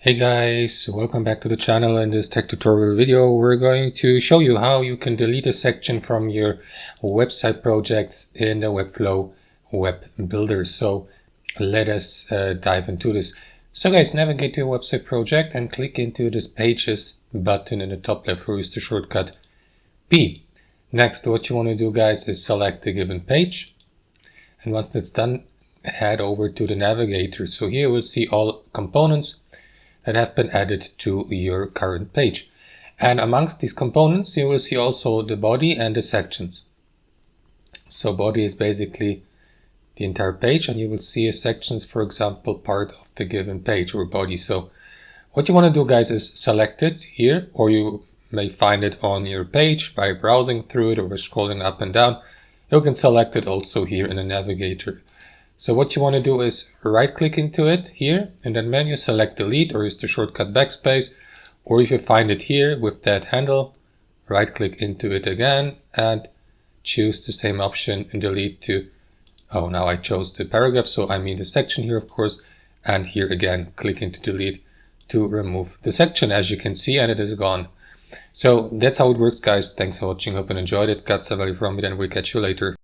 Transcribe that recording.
Hey guys, welcome back to the channel. In this tech tutorial video, we're going to show you how you can delete a section from your website projects in the Webflow web builder. So let us dive into this. So guys, navigate to your website project and click into this Pages button in the top left, or use the shortcut P. Next, what you want to do guys is select a given page. And once that's done, head over to the navigator. So here we'll see all components that have been added to your current page. And amongst these components, you will see also the body and the sections. So body is basically the entire page, and you will see a sections, for example, part of the given page or body. So what you want to do guys is select it here, or you may find it on your page by browsing through it or by scrolling up and down. You can select it also here in the navigator. So what you want to do is right click into it here, and then menu select delete or use the shortcut backspace, or if you find it here with that handle, right click into it again and choose the same option and delete to, oh, now I chose the paragraph, so I mean the section here of course, and here again click into delete to remove the section, as you can see, and it is gone. So that's how it works guys. Thanks for watching, hope you enjoyed it, got some value from it, and we'll catch you later.